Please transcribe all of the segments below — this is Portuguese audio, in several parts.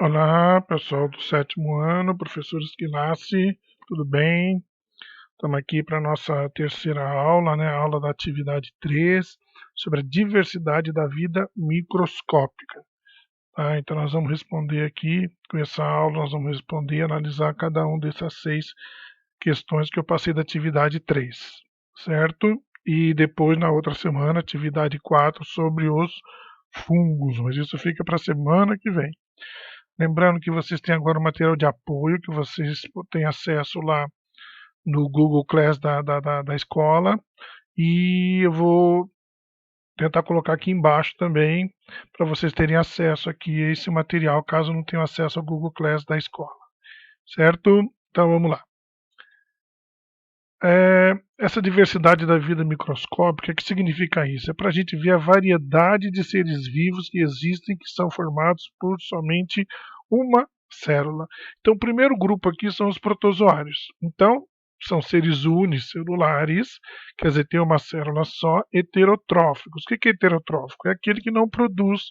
Olá, pessoal do sétimo ano, professor Esquilassi, tudo bem? Estamos aqui para a nossa terceira aula, né? A aula da atividade 3, sobre a diversidade da vida microscópica. Tá? Então nós vamos responder aqui, com essa aula nós vamos responder, analisar cada um dessas 6 questões que eu passei da atividade 3, certo? E depois, na outra semana, atividade 4, sobre os fungos, mas isso fica para a semana que vem. Lembrando que vocês têm agora o material de apoio, que vocês têm acesso lá no Google Class da escola. E eu vou tentar colocar aqui embaixo também, para vocês terem acesso aqui a esse material, caso não tenham acesso ao Google Class da escola. Certo? Então vamos lá. Essa diversidade da vida microscópica, o que significa isso? É para a gente ver a variedade de seres vivos que existem, que são formados por somente uma célula. Então, o primeiro grupo aqui são os protozoários. Então, são seres unicelulares, quer dizer, tem uma célula só, heterotróficos. O que é heterotrófico? É aquele que não produz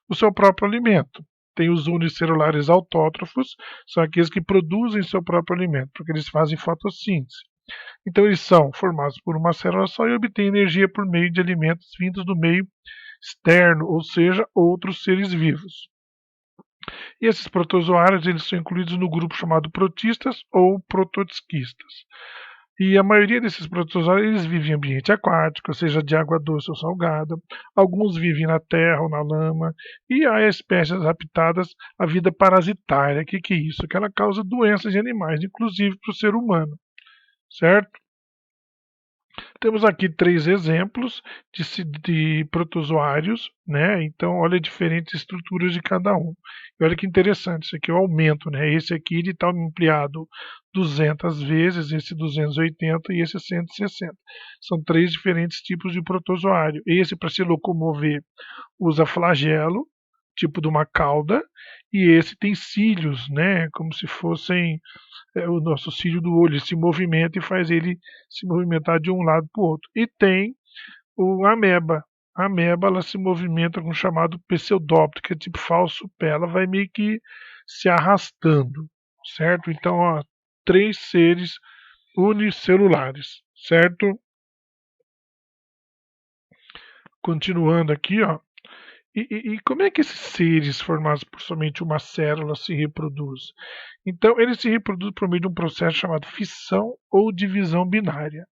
o seu próprio alimento. Tem os unicelulares autótrofos, são aqueles que produzem seu próprio alimento, porque eles fazem fotossíntese. Então eles são formados por uma célula só e obtêm energia por meio de alimentos vindos do meio externo, ou seja, outros seres vivos. E esses protozoários eles são incluídos no grupo chamado protistas ou prototisquistas. E a maioria desses protozoários eles vivem em ambiente aquático, seja de água doce ou salgada. Alguns vivem na terra ou na lama. E há espécies adaptadas à vida parasitária. O que é isso? Que ela causa doenças em animais, inclusive para o ser humano. Certo? Temos aqui 3 exemplos de protozoários, né? Então, olha diferentes estruturas de cada um. E olha que interessante, isso aqui é o aumento, né? Esse aqui está ampliado 200 vezes, esse 280 e esse 160. São 3 diferentes tipos de protozoário. Esse, para se locomover, usa flagelo, tipo de uma cauda, e esse tem cílios, né? Como se fossem o nosso cílio do olho, ele se movimenta e faz ele se movimentar de um lado para o outro. E tem o ameba. A ameba ela se movimenta com o chamado pseudóptero, que é tipo falso pé. Ela vai meio que se arrastando, certo? Então, ó, 3 seres unicelulares, certo? Continuando aqui, ó. E como é que esses seres formados por somente uma célula se reproduzem? Então, eles se reproduzem por meio de um processo chamado fissão ou divisão binária.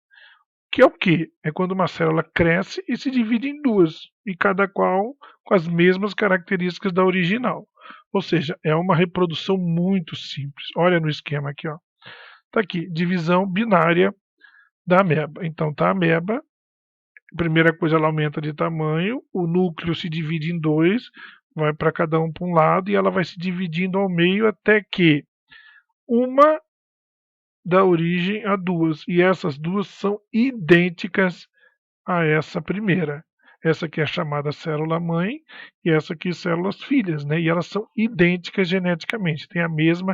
Que é o quê? É quando uma célula cresce e se divide em duas, e cada qual com as mesmas características da original. Ou seja, é uma reprodução muito simples. Olha no esquema aqui, ó. Tá aqui, divisão binária da ameba. Então tá a ameba, primeira coisa ela aumenta de tamanho, o núcleo se divide em dois, vai para cada um para um lado e ela vai se dividindo ao meio até que uma dá origem a duas, e essas duas são idênticas a essa primeira. Essa aqui é chamada célula mãe e essa aqui células filhas, né? E elas são idênticas geneticamente, tem a mesma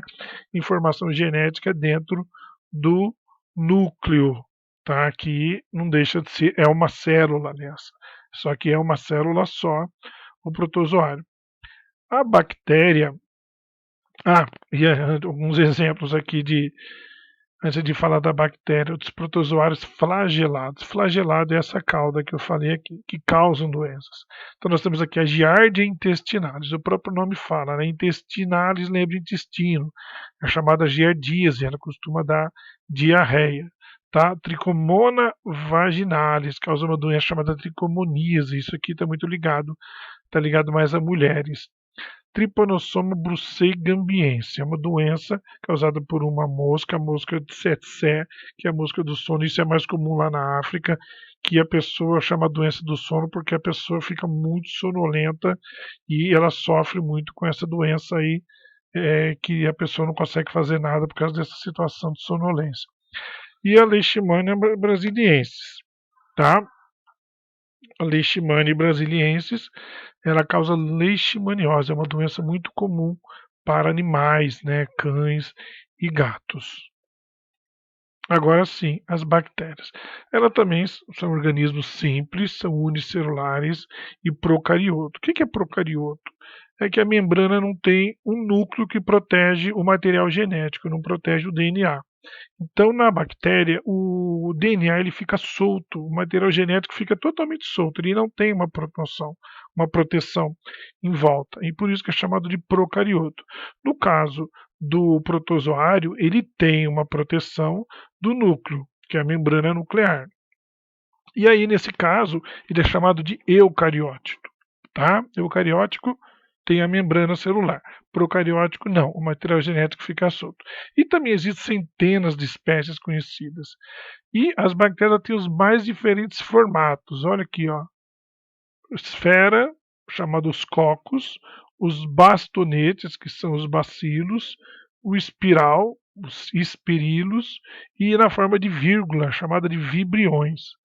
informação genética dentro do núcleo, tá? Aqui não deixa de ser, é uma célula nessa, só que é uma célula só, o protozoário. A bactéria, e alguns exemplos aqui antes de falar da bactéria, dos protozoários flagelados. Flagelado é essa cauda que eu falei aqui, que causam doenças. Então nós temos aqui a Giardia intestinalis, o próprio nome fala, né? Intestinalis lembra intestino, é chamada giardíase, ela costuma dar diarreia. Tá? Tricomona vaginalis, causa uma doença chamada tricomoníase, isso aqui está ligado mais a mulheres. Trypanosoma brucei-gambiense é uma doença causada por uma mosca, a mosca de tsetse, que é a mosca do sono. Isso é mais comum lá na África, que a pessoa chama a doença do sono porque a pessoa fica muito sonolenta e ela sofre muito com essa doença aí, que a pessoa não consegue fazer nada por causa dessa situação de sonolência. E a Leishmania brasiliensis, tá? A Leishmania brasiliensis, ela causa leishmaniose, é uma doença muito comum para animais, né, cães e gatos. Agora sim, as bactérias. Elas também são organismos simples, são unicelulares e procarioto. O que é procarioto? é que a membrana não tem um núcleo que protege o material genético, não protege o DNA. Então, na bactéria, o DNA ele fica solto, o material genético fica totalmente solto, ele não tem uma proteção em volta, e por isso que é chamado de procarioto. No caso do protozoário, ele tem uma proteção do núcleo, que é a membrana nuclear. E aí, nesse caso, ele é chamado de eucariótico, tá? Eucariótico tem a membrana celular. Procariótico não, o material genético fica solto. E também existem centenas de espécies conhecidas. E as bactérias têm os mais diferentes formatos. Olha aqui, ó. Esfera, chamados cocos, os bastonetes, que são os bacilos, o espiral, os espirilos, e na forma de vírgula, chamada de vibriões.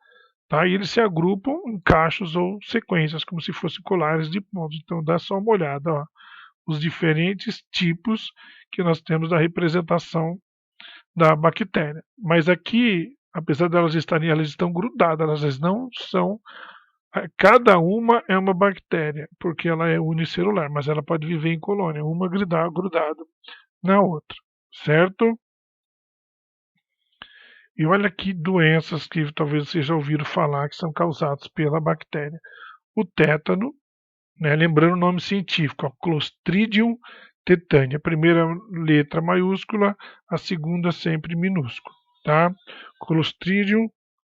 Tá? E eles se agrupam em cachos ou sequências, como se fossem colares de pontos. Então dá só uma olhada, ó, os diferentes tipos que nós temos da representação da bactéria. Mas aqui, apesar de elas estão grudadas, elas não são. Cada uma é uma bactéria, porque ela é unicelular, mas ela pode viver em colônia, uma grudada na outra, certo? E olha que doenças que talvez vocês já ouviram falar que são causadas pela bactéria. O tétano, né, lembrando o nome científico, ó, Clostridium tetani. A primeira letra maiúscula, a segunda sempre minúscula, tá? Clostridium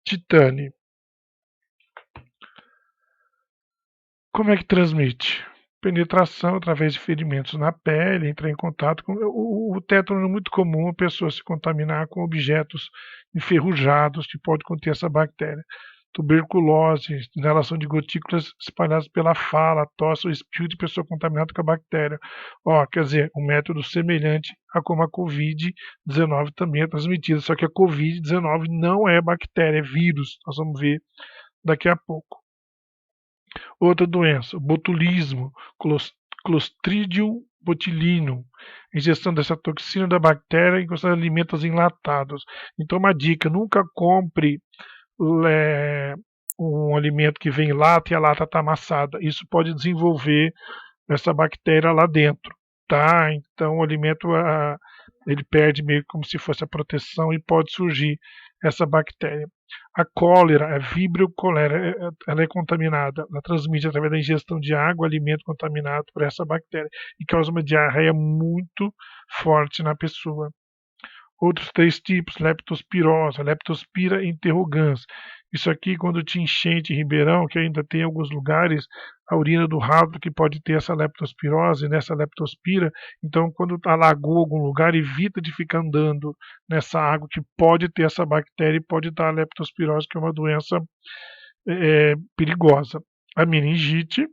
tetani. Como é que transmite? Penetração através de ferimentos na pele, entrar em contato com. O tétano é muito comum a pessoa se contaminar com objetos enferrujados que pode conter essa bactéria. Tuberculose, inalação de gotículas espalhadas pela fala, tosse ou espirro de pessoa contaminada com a bactéria. Ó, quer dizer, um método semelhante a como a Covid-19 também é transmitida, só que a Covid-19 não é bactéria, é vírus. Nós vamos ver daqui a pouco. Outra doença, botulismo, Clostridium botulinum, ingestão dessa toxina da bactéria em quantidade de alimentos enlatados. Então, uma dica: nunca compre um alimento que vem em lata e a lata está amassada. Isso pode desenvolver essa bactéria lá dentro, tá? Então, o alimento ele perde meio como se fosse a proteção e pode surgir essa bactéria. A cólera, a Vibrio cholera, ela é contaminada, ela transmite através da ingestão de água, alimento contaminado por essa bactéria e causa uma diarreia muito forte na pessoa. Outros 3 tipos, leptospirose, leptospira interrogans. Isso aqui, quando tinha enchente em Ribeirão, que ainda tem alguns lugares, a urina do rato que pode ter essa leptospirose, nessa leptospira. Então, quando alagou algum lugar, evita de ficar andando nessa água que pode ter essa bactéria e pode dar a leptospirose, que é uma doença perigosa. A meningite,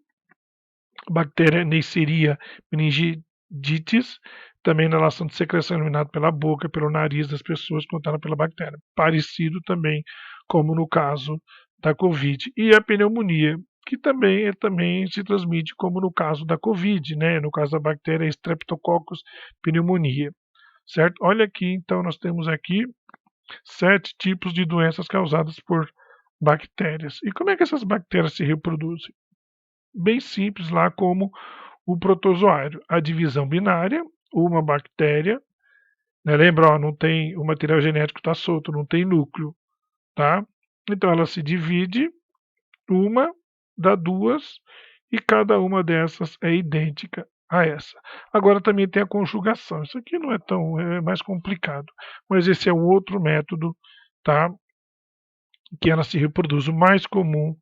bactéria Neisseria meningitis, também inalação de secreção eliminada pela boca, pelo nariz das pessoas contada pela bactéria. Parecido também como no caso da Covid. E a pneumonia, que também se transmite como no caso da Covid, né? No caso da bactéria Streptococcus pneumonia. Certo? Olha aqui, então nós temos aqui 7 tipos de doenças causadas por bactérias. E como é que essas bactérias se reproduzem? Bem simples lá como o protozoário. A divisão binária, uma bactéria, né? Lembra, ó, não tem, o material genético está solto, não tem núcleo, tá? Então ela se divide, uma dá 2 e cada uma dessas é idêntica a essa. Agora também tem a conjugação. Isso aqui não é tão, é mais complicado, mas esse é um outro método, tá? Que ela se reproduz. O mais comum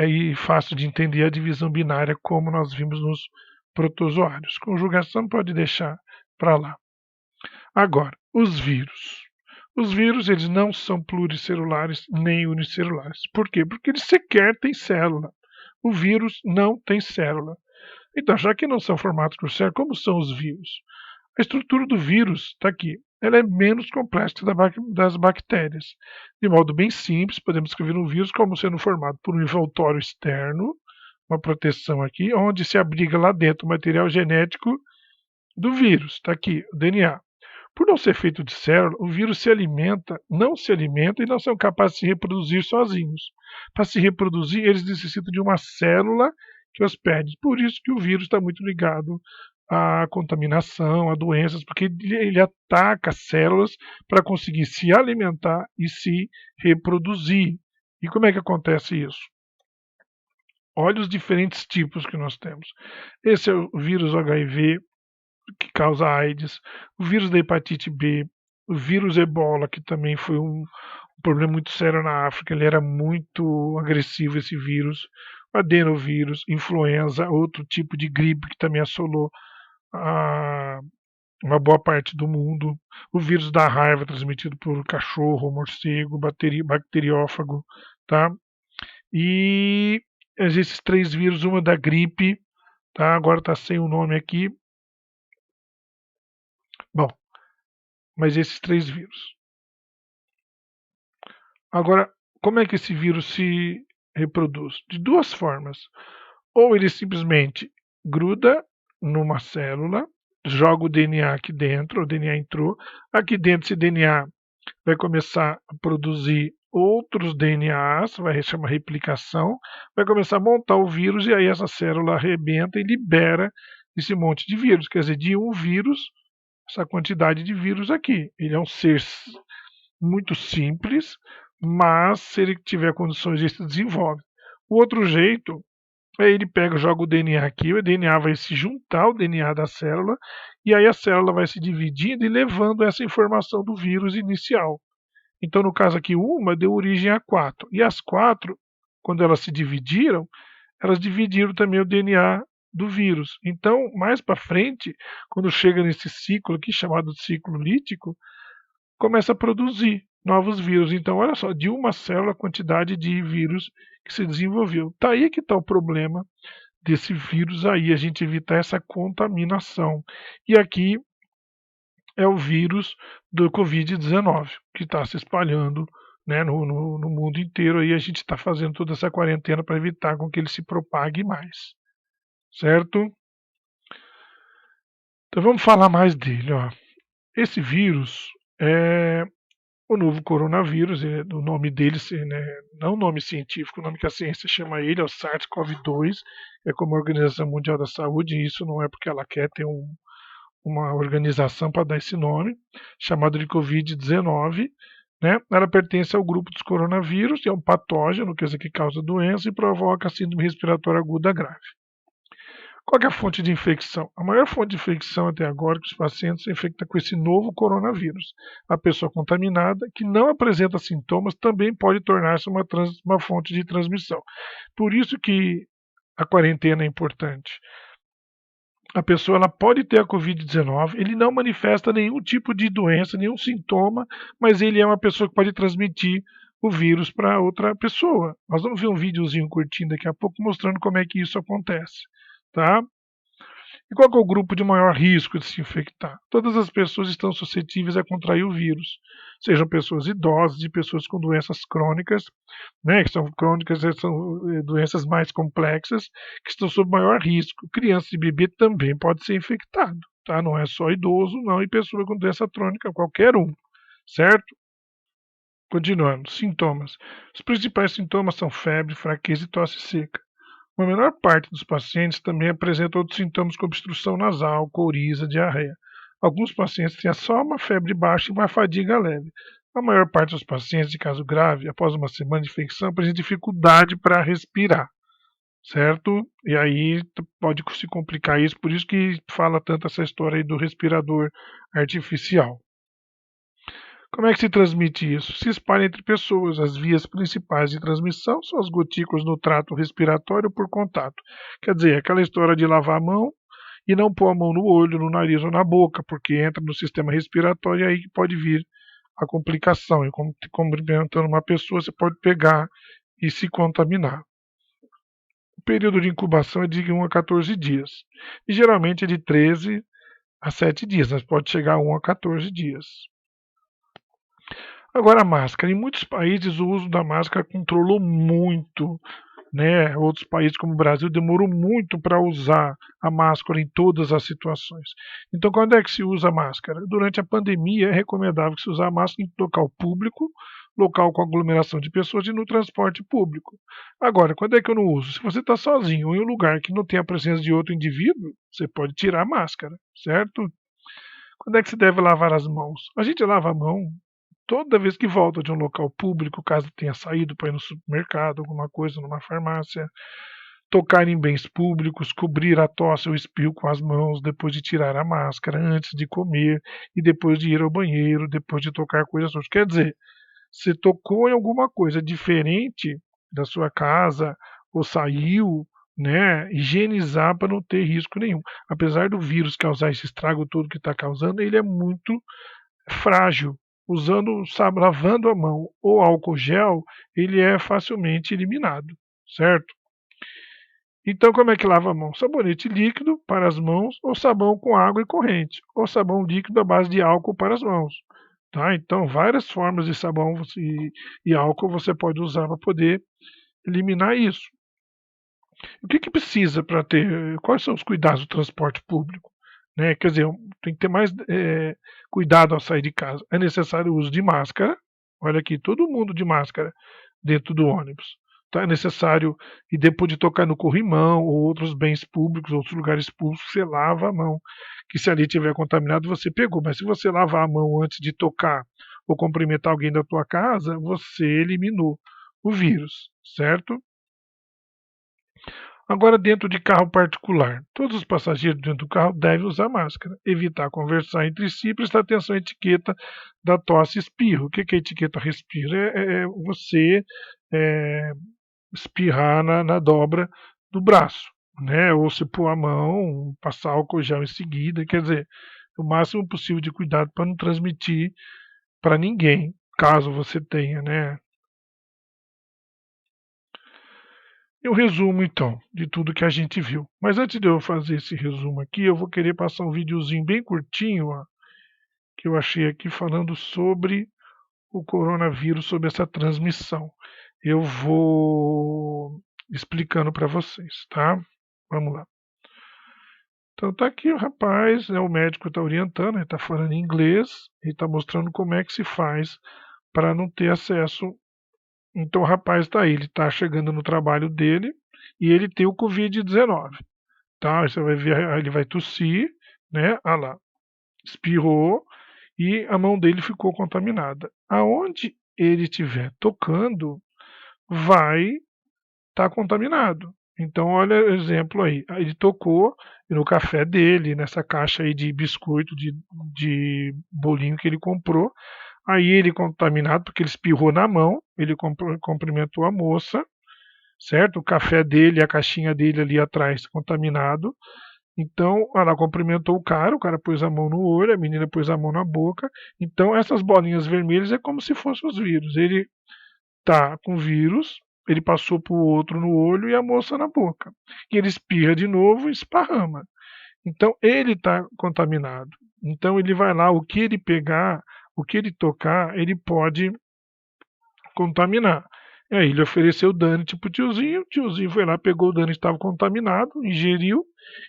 e fácil de entender é a divisão binária, como nós vimos nos protozoários. Conjugação pode deixar para lá. Agora, os vírus. Os vírus, eles não são pluricelulares nem unicelulares. Por quê? Porque eles sequer têm célula. O vírus não tem célula. Então, já que não são formados por célula, como são os vírus? A estrutura do vírus está aqui. Ela é menos complexa das bactérias. De modo bem simples, podemos escrever um vírus como sendo formado por um envoltório externo, uma proteção aqui, onde se abriga lá dentro o material genético do vírus. Está aqui, o DNA. Por não ser feito de célula, o vírus não se alimenta e não são capazes de se reproduzir sozinhos. Para se reproduzir, eles necessitam de uma célula que hospede. Por isso que o vírus está muito ligado à contaminação, a doenças, porque ele ataca as células para conseguir se alimentar e se reproduzir. E como é que acontece isso? Olha os diferentes tipos que nós temos. Esse é o vírus HIV, que causa AIDS, o vírus da hepatite B, o vírus Ebola, que também foi um problema muito sério na África, ele era muito agressivo esse vírus, o adenovírus, influenza, outro tipo de gripe que também assolou a, uma boa parte do mundo, o vírus da raiva transmitido por cachorro, morcego, bacteriófago, tá? E esses três vírus, uma da gripe, tá? Agora está sem o nome aqui. Bom, mas esses três vírus. Agora, como é que esse vírus se reproduz? De duas formas. Ou ele simplesmente gruda numa célula, joga o DNA aqui dentro, o DNA entrou, aqui dentro esse DNA vai começar a produzir outros DNAs, vai chamar replicação, vai começar a montar o vírus e aí essa célula arrebenta e libera esse monte de vírus. Quer dizer, de um vírus, essa quantidade de vírus aqui. Ele é um ser muito simples, mas se ele tiver condições, ele se desenvolve. O outro jeito é ele pega, joga o DNA aqui, o DNA vai se juntar ao DNA da célula, e aí a célula vai se dividindo e levando essa informação do vírus inicial. Então, no caso aqui, uma deu origem a quatro. E as quatro, quando elas se dividiram, elas dividiram também o DNA do vírus. Então, mais para frente, quando chega nesse ciclo aqui, chamado de ciclo lítico, começa a produzir novos vírus. Então, olha só, de uma célula a quantidade de vírus que se desenvolveu. Tá aí que está o problema desse vírus aí, a gente evitar essa contaminação. E aqui é o vírus do Covid-19, que está se espalhando, né, no mundo inteiro. Aí a gente está fazendo toda essa quarentena para evitar com que ele se propague mais. Certo? Então vamos falar mais dele. Ó. Esse vírus é o novo coronavírus, o nome dele, né, não o nome científico, o nome que a ciência chama ele é o SARS-CoV-2, é como a Organização Mundial da Saúde, e isso não é porque ela quer ter uma organização para dar esse nome, chamado de Covid-19, né? Ela pertence ao grupo dos coronavírus, que é um patógeno, quer dizer, que causa doença e provoca síndrome respiratória aguda grave. Qual é a fonte de infecção? A maior fonte de infecção até agora é que os pacientes se infectam com esse novo coronavírus. A pessoa contaminada, que não apresenta sintomas, também pode tornar-se uma fonte de transmissão. Por isso que a quarentena é importante. A pessoa ela pode ter a Covid-19, ele não manifesta nenhum tipo de doença, nenhum sintoma, mas ele é uma pessoa que pode transmitir o vírus para outra pessoa. Nós vamos ver um videozinho curtinho daqui a pouco mostrando como é que isso acontece, tá? E qual que é o grupo de maior risco de se infectar? Todas as pessoas estão suscetíveis a contrair o vírus, sejam pessoas idosas e pessoas com doenças crônicas, né, que são crônicas, são doenças mais complexas, que estão sob maior risco. Criança e bebê também pode ser infectado, tá? Não é só idoso, não, e pessoa com doença crônica, qualquer um, certo? Continuando, sintomas. Os principais sintomas são febre, fraqueza e tosse seca. A menor parte dos pacientes também apresenta outros sintomas como obstrução nasal, coriza, diarreia. Alguns pacientes têm só uma febre baixa e uma fadiga leve. A maior parte dos pacientes de caso grave, após uma semana de infecção, apresenta dificuldade para respirar, certo? E aí pode se complicar isso, por isso que fala tanto essa história aí do respirador artificial. Como é que se transmite isso? Se espalha entre pessoas. As vias principais de transmissão são as gotículas no trato respiratório por contato. Quer dizer, aquela história de lavar a mão e não pôr a mão no olho, no nariz ou na boca, porque entra no sistema respiratório e aí que pode vir a complicação. E cumprimentando uma pessoa, você pode pegar e se contaminar. O período de incubação é de 1 a 14 dias. E geralmente é de 13 a 7 dias, mas pode chegar a 1 a 14 dias. Agora a máscara. Em muitos países o uso da máscara controlou muito né? Outros países como o Brasil demorou muito para usar a máscara em todas as situações. Então, quando é que se usa a máscara? Durante a pandemia é recomendável que se use a máscara em local público, local com aglomeração de pessoas e no transporte público. Agora, quando é que eu não uso? Se você está sozinho ou em um lugar que não tem a presença de outro indivíduo, você pode tirar a máscara, certo? Quando é que se deve lavar as mãos? A gente lava a mão toda vez que volta de um local público, caso tenha saído para ir no supermercado, alguma coisa, numa farmácia, tocar em bens públicos, cobrir a tosse ou espirro com as mãos depois de tirar a máscara, antes de comer e depois de ir ao banheiro, depois de tocar coisas sujas. Quer dizer, você tocou em alguma coisa diferente da sua casa ou saiu, né, higienizar para não ter risco nenhum. Apesar do vírus causar esse estrago todo que está causando, ele é muito frágil. Usando, sabe, lavando a mão ou álcool gel, ele é facilmente eliminado, certo? Então, como é que lava a mão? Sabonete líquido para as mãos ou sabão com água e corrente, ou sabão líquido à base de álcool para as mãos. Tá? Então, várias formas de sabão e álcool você pode usar para poder eliminar isso. O que precisa para ter? Quais são os cuidados do transporte público? Né? Quer dizer, tem que ter mais cuidado ao sair de casa. É necessário o uso de máscara. Olha aqui, todo mundo de máscara dentro do ônibus. Tá? É necessário, e depois de tocar no corrimão ou outros bens públicos, outros lugares públicos, você lava a mão. Que se ali tiver contaminado, você pegou. Mas se você lavar a mão antes de tocar ou cumprimentar alguém da tua casa, você eliminou o vírus, certo? Agora, dentro de carro particular, todos os passageiros dentro do carro devem usar máscara, evitar conversar entre si e prestar atenção à etiqueta da tosse e espirro. O que é a etiqueta respiro? É você é, espirrar na dobra do braço, né? Ou se pôr a mão, passar álcool gel em seguida, quer dizer, o máximo possível de cuidado para não transmitir para ninguém, caso você tenha, né? E o resumo, então, de tudo que a gente viu. Mas antes de eu fazer esse resumo aqui, eu vou querer passar um videozinho bem curtinho, ó, que eu achei aqui falando sobre o coronavírus, sobre essa transmissão. Eu vou explicando para vocês, tá? Vamos lá. Então tá aqui o rapaz, né, o médico está orientando, ele está falando em inglês, ele está mostrando como é que se faz para não ter acesso. Então o rapaz está aí, ele está chegando no trabalho dele e ele tem o Covid-19. Tá? Você vai ver, ele vai tossir, né? Ah lá, espirrou e a mão dele ficou contaminada. Aonde ele estiver tocando, vai estar contaminado. Então, olha o exemplo aí. Ele tocou no café dele, nessa caixa aí de biscoito, de bolinho que ele comprou. Aí ele contaminado, porque ele espirrou na mão, ele cumprimentou a moça, certo? O café dele, a caixinha dele ali atrás contaminado. Então, ela cumprimentou o cara pôs a mão no olho, a menina pôs a mão na boca. Então, essas bolinhas vermelhas é como se fossem os vírus. Ele tá com vírus, ele passou pro outro no olho e a moça na boca. E ele espirra de novo e esparrama. Então, ele está contaminado. Então, ele vai lá, o que ele pegar, o que ele tocar, ele pode contaminar. E aí ele ofereceu o Danit pro tiozinho, o tiozinho foi lá, pegou o Danit que estava contaminado, ingeriu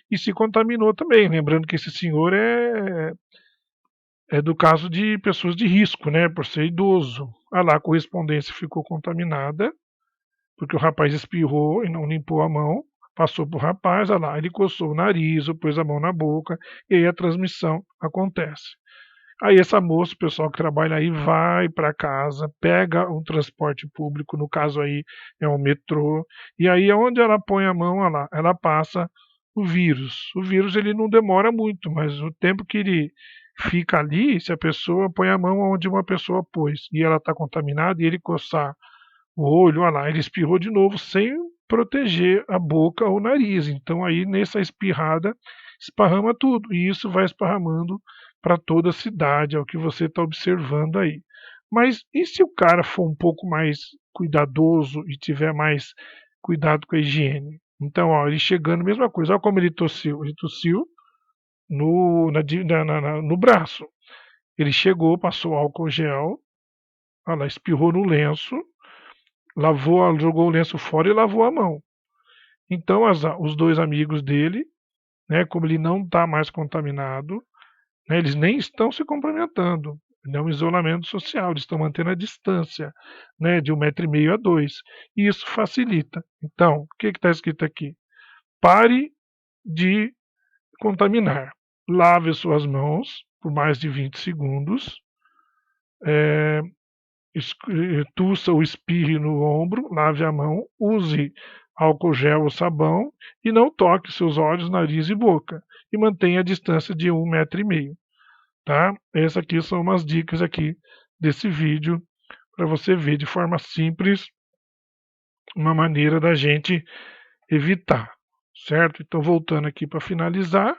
e se contaminou também. Lembrando que esse senhor é do caso de pessoas de risco, né, por ser idoso. Ah lá, a correspondência ficou contaminada, porque o rapaz espirrou e não limpou a mão, passou pro rapaz, ah lá, ele coçou o nariz, ou pôs a mão na boca, e aí a transmissão acontece. Aí essa moça, o pessoal que trabalha aí, vai para casa, pega um transporte público, no caso aí é um metrô, e aí onde ela põe a mão, ela passa o vírus. O vírus ele não demora muito, mas o tempo que ele fica ali, se a pessoa põe a mão onde uma pessoa pôs e ela está contaminada e ele coçar o olho, olha lá, ele espirrou de novo sem proteger a boca ou o nariz. Então aí nessa espirrada esparrama tudo e isso vai esparramando para toda a cidade, é o que você está observando aí. Mas e se o cara for um pouco mais cuidadoso e tiver mais cuidado com a higiene? Então, ó, ele chegando, mesma coisa. Olha como ele tossiu. Ele tossiu no braço. Ele chegou, passou álcool gel, olha lá, espirrou no lenço, jogou o lenço fora e lavou a mão. Então os dois amigos dele, né, como ele não está mais contaminado, né, eles nem estão se cumprimentando, é um isolamento social, eles estão mantendo a distância, né, de 1,5 m a 2 e isso facilita. Então, o que está escrito aqui? Pare de contaminar. Lave as suas mãos por mais de 20 segundos, é, tussa ou espirre no ombro, lave a mão, use álcool gel ou sabão e não toque seus olhos, nariz e boca. E mantenha a distância de 1,5 m, tá? Essas aqui são umas dicas aqui desse vídeo para você ver de forma simples uma maneira da gente evitar, certo? Então voltando aqui para finalizar,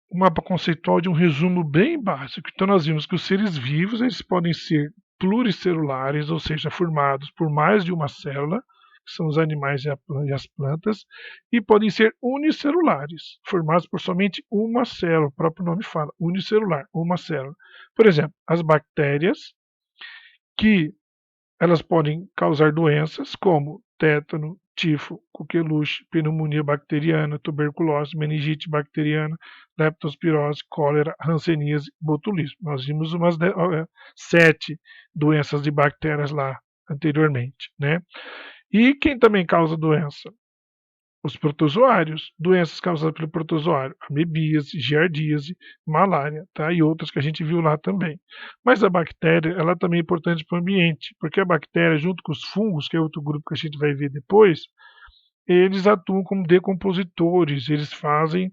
o mapa conceitual de um resumo bem básico. Então nós vimos que os seres vivos eles podem ser pluricelulares, ou seja, formados por mais de uma célula, que são os animais e as plantas, e podem ser unicelulares, formados por somente uma célula, o próprio nome fala, unicelular, uma célula. Por exemplo, as bactérias, que elas podem causar doenças como tétano, tifo, coqueluche, pneumonia bacteriana, tuberculose, meningite bacteriana, leptospirose, cólera, hanseníase, botulismo. Nós vimos 7 doenças de bactérias lá anteriormente, né? E quem também causa doença? Os protozoários, doenças causadas pelo protozoário, amebíase, giardíase, malária, tá? E outras que a gente viu lá também. Mas a bactéria, ela também é importante para o ambiente, porque a bactéria, junto com os fungos, que é outro grupo que a gente vai ver depois, eles atuam como decompositores, eles fazem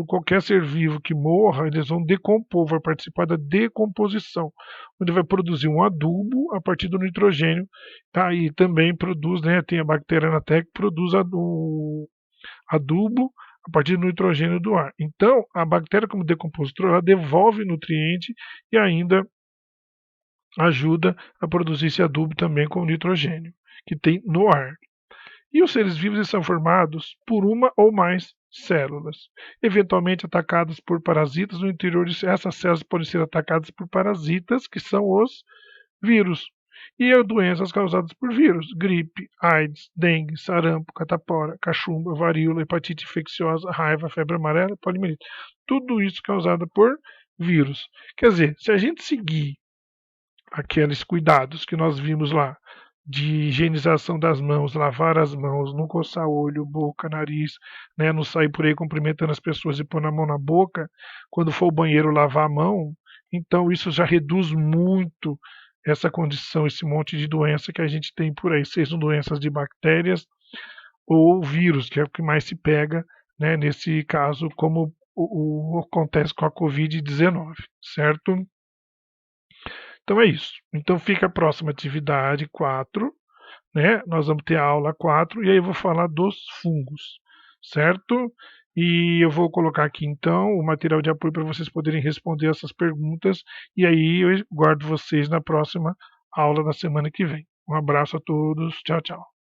qualquer ser vivo que morra, eles vão decompor, vai participar da decomposição, onde vai produzir um adubo a partir do nitrogênio, tá? E também produz, né, tem a bactéria na terra que produz adubo a partir do nitrogênio do ar. Então, a bactéria como decompositor, ela devolve nutriente e ainda ajuda a produzir esse adubo também com o nitrogênio que tem no ar. E os seres vivos eles são formados por uma ou mais células, eventualmente atacadas por parasitas no interior de essas células podem ser atacadas por parasitas, que são os vírus. E as doenças causadas por vírus, gripe, AIDS, dengue, sarampo, catapora, cachumba, varíola, hepatite infecciosa, raiva, febre amarela, poliomielite. Tudo isso causado por vírus. Quer dizer, se a gente seguir aqueles cuidados que nós vimos lá, de higienização das mãos, lavar as mãos, não coçar olho, boca, nariz, né, não sair por aí cumprimentando as pessoas e pôr a mão na boca, quando for ao banheiro lavar a mão, então isso já reduz muito essa condição, esse monte de doença que a gente tem por aí, sejam doenças de bactérias ou vírus, que é o que mais se pega, né, nesse caso, como acontece com a Covid-19, certo? Então é isso. Então fica a próxima atividade 4, né? Nós vamos ter a aula 4 e aí eu vou falar dos fungos, certo? E eu vou colocar aqui então o material de apoio para vocês poderem responder essas perguntas e aí eu guardo vocês na próxima aula da semana que vem. Um abraço a todos, tchau, tchau.